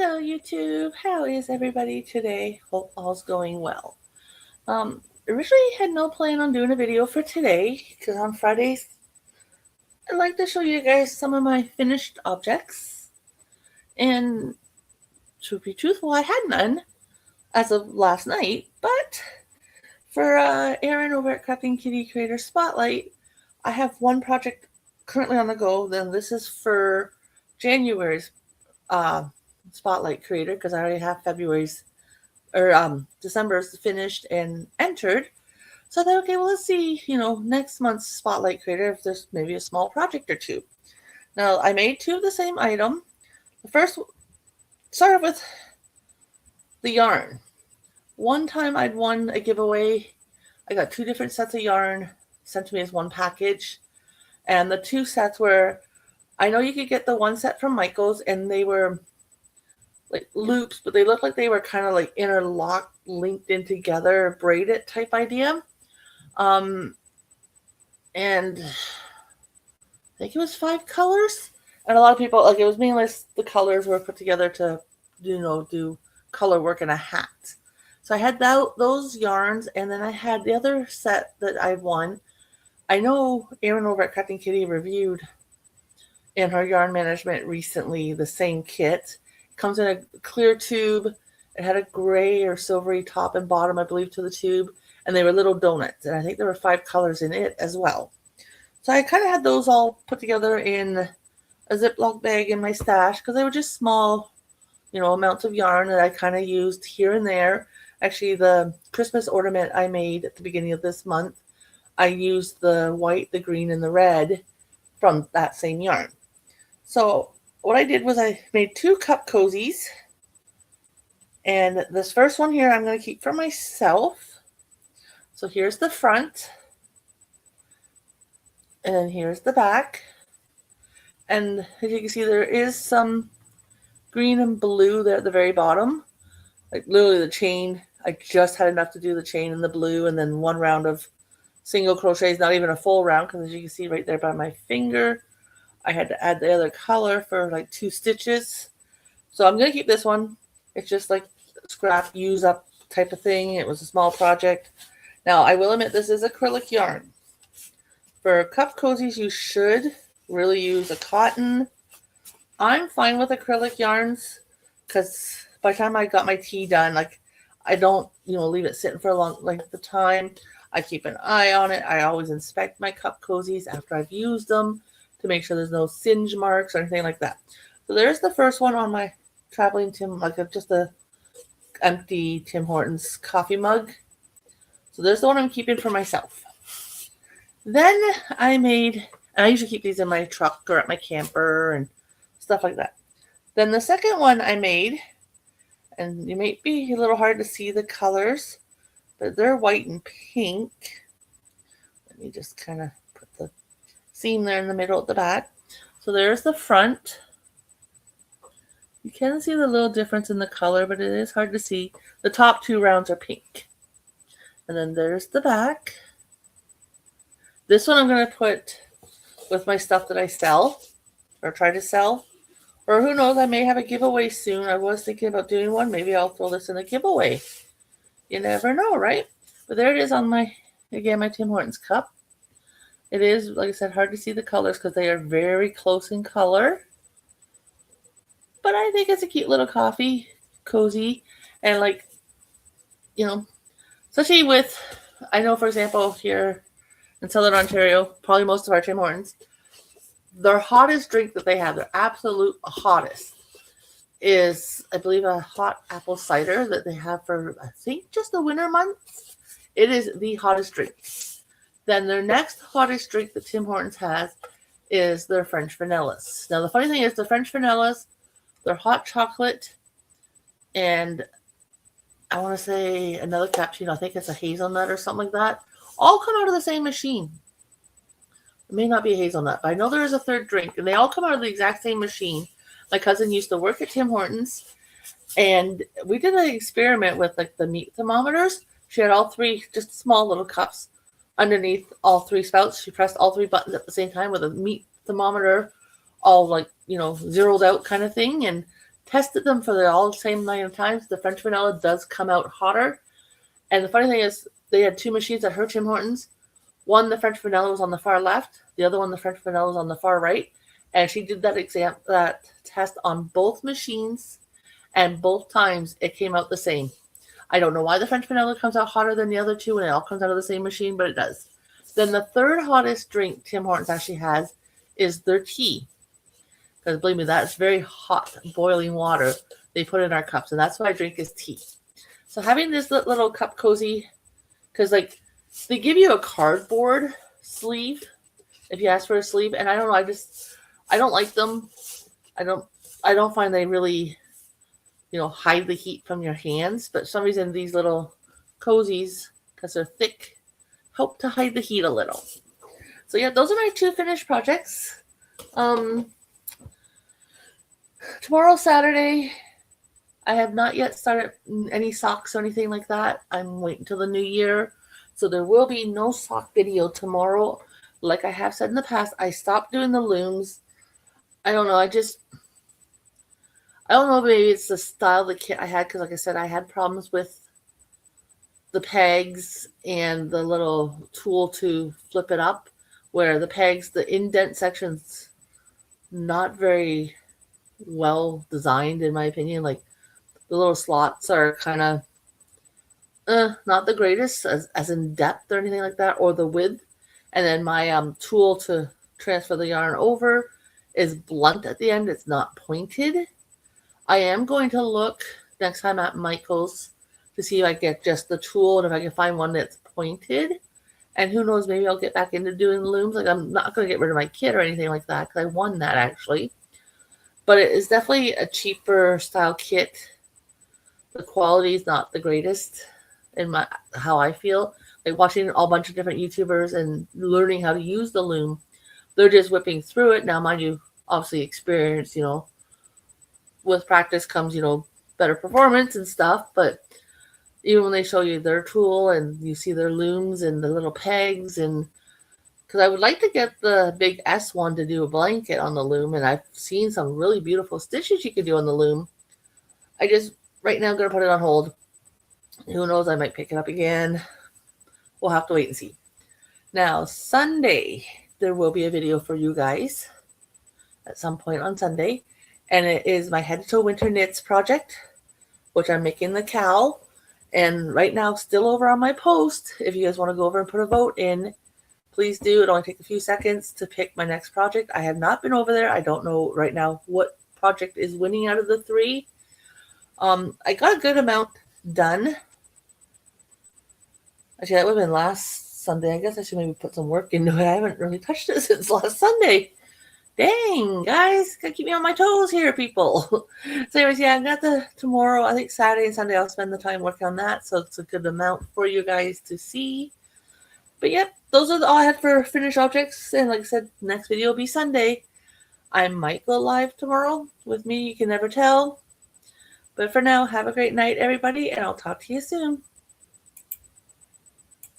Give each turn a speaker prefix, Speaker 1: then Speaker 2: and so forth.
Speaker 1: Hello YouTube, how is everybody today? Hope all's going well. Originally had no plan on doing a video for today because on Fridays I'd like to show you guys some of my finished objects, and to be truthful, I had none as of last night, but for Aaron over at Crafting Kitty Creator Spotlight, I have one project currently on the go. Then this is for January's Spotlight Creator because I already have February's or December's finished and entered. So I thought, okay, well, let's see, next month's Spotlight Creator if there's maybe a small project or two. Now, I made two of the same item. The first started with the yarn. One time I'd won a giveaway. I got two different sets of yarn sent to me as one package. And the two sets were, I know you could get the one set from Michael's, and they were like loops, but they looked like they were kind of like interlocked, linked in together, braided type idea. And I think it was 5 colors. And a lot of people, like, it was mainly the colors were put together to, do color work in a hat. So I had those yarns, and then I had the other set that I won. I know Erin over at Crafting Kitty reviewed in her yarn management recently the same kit. It comes in a clear tube. It had a gray or silvery top and bottom, I believe, to the tube, and they were little donuts, and I think there were 5 colors in it as well. So I kind of had those all put together in a Ziploc bag in my stash because they were just small, amounts of yarn that I kind of used here and there. Actually, the Christmas ornament I made at the beginning of this month, I used the white, the green, and the red from that same yarn. So what I did was I made 2 cup cozies. And this first one here I'm going to keep for myself. So here's the front. And then here's the back. And as you can see, there is some green and blue there at the very bottom. Like literally the chain. I just had enough to do the chain and the blue, and then 1 round of single crochets, not even a full round, because as you can see right there by my finger, I had to add the other color for like 2 stitches. So I'm going to keep this one. It's just like scrap, use up type of thing. It was a small project. Now, I will admit this is acrylic yarn. For cup cozies, you should really use a cotton. I'm fine with acrylic yarns because by the time I got my tea done, like, I don't, leave it sitting for a long length of time. I keep an eye on it. I always inspect my cup cozies after I've used them to make sure there's no singe marks or anything like that. So there's the first one on my traveling Tim, like just a empty Tim Hortons coffee mug. So there's the one I'm keeping for myself. Then I usually keep these in my truck or at my camper and stuff like that. Then the second one I made, and it may be a little hard to see the colors, but they're white and pink. Let me just kind of put the seam there in the middle at the back. So there's the front. You can see the little difference in the color, but it is hard to see. The top 2 rounds are pink. And then there's the back. This one I'm going to put with my stuff that I sell or try to sell. Or who knows, I may have a giveaway soon. I was thinking about doing one. Maybe I'll throw this in a giveaway. You never know, right? But there it is on my Tim Hortons cup. It is, like I said, hard to see the colors because they are very close in color. But I think it's a cute little coffee, cozy, and especially with, I know, for example, here in Southern Ontario, probably most of our Tim Hortons, their hottest drink that they have, their absolute hottest, is, I believe, a hot apple cider that they have for, I think, just the winter months. It is the hottest drink. Then their next hottest drink that Tim Hortons has is their French vanillas. Now, the funny thing is the French vanillas, they're hot chocolate, and I want to say another cappuccino. I think it's a hazelnut or something like that. All come out of the same machine. It may not be a hazelnut, but I know there is a third drink, and they all come out of the exact same machine. My cousin used to work at Tim Hortons, and we did an experiment with like the meat thermometers. She had all 3 just small little cups underneath all 3 spouts. She pressed all 3 buttons at the same time with a meat thermometer all zeroed out kind of thing, and tested them for the all same amount of times. The French vanilla does come out hotter. And the funny thing is, they had two machines at her Tim Hortons. One, the French vanilla was on the far left. The other one, the French vanilla was on the far right. And she did that test on both machines, and both times it came out the same. I don't know why the French vanilla comes out hotter than the other two when it all comes out of the same machine, but it does. Then the third hottest drink Tim Hortons actually has is their tea. Because believe me, that's very hot, boiling water they put in our cups. And that's what I drink is tea. So having this little cup cozy, because like they give you a cardboard sleeve if you ask for a sleeve. And I don't know, I don't like them. I don't find they really, hide the heat from your hands. But for some reason, these little cozies, because they're thick, help to hide the heat a little. So yeah, those are my two finished projects. Tomorrow, Saturday, I have not yet started any socks or anything like that. I'm waiting till the new year. So there will be no sock video tomorrow. Like I have said in the past, I stopped doing the looms. I don't know. I don't know, maybe it's the style the kit I had, because like I said, I had problems with the pegs and the little tool to flip it up, where the pegs, the indent section's not very well designed in my opinion. Like the little slots are kind of not the greatest as in depth or anything like that, or the width. And then my tool to transfer the yarn over is blunt at the end. It's not pointed. I am going to look next time at Michael's to see if I get just the tool and if I can find one that's pointed. And who knows, maybe I'll get back into doing looms. Like I'm not going to get rid of my kit or anything like that, because I won that actually. But it is definitely a cheaper style kit. The quality is not the greatest in how I feel. Like watching a bunch of different YouTubers and learning how to use the loom, they're just whipping through it. Now, mind you, obviously experience, with practice comes, better performance and stuff. But even when they show you their tool and you see their looms and the little pegs, and because I would like to get the big S one to do a blanket on the loom, and I've seen some really beautiful stitches you could do on the loom. I just right now I'm going to put it on hold. Who knows, I might pick it up again. We'll have to wait and see. Now, Sunday, there will be a video for you guys at some point on Sunday. And it is my Head to Toe Winter Knits project, which I'm making the cowl. And right now, still over on my post, if you guys want to go over and put a vote in, please do. It only takes a few seconds to pick my next project. I have not been over there. I don't know right now what project is winning out of the three. I got a good amount done. Actually, that would have been last Sunday. I guess I should maybe put some work into it. I haven't really touched it since last Sunday. Dang, guys, gotta keep me on my toes here, people. So anyways, yeah, I got the tomorrow, I think Saturday and Sunday, I'll spend the time working on that. So it's a good amount for you guys to see. But yep, those are all I had for finished objects. And like I said, next video will be Sunday. I might go live tomorrow. With me, you can never tell. But for now, have a great night, everybody, and I'll talk to you soon.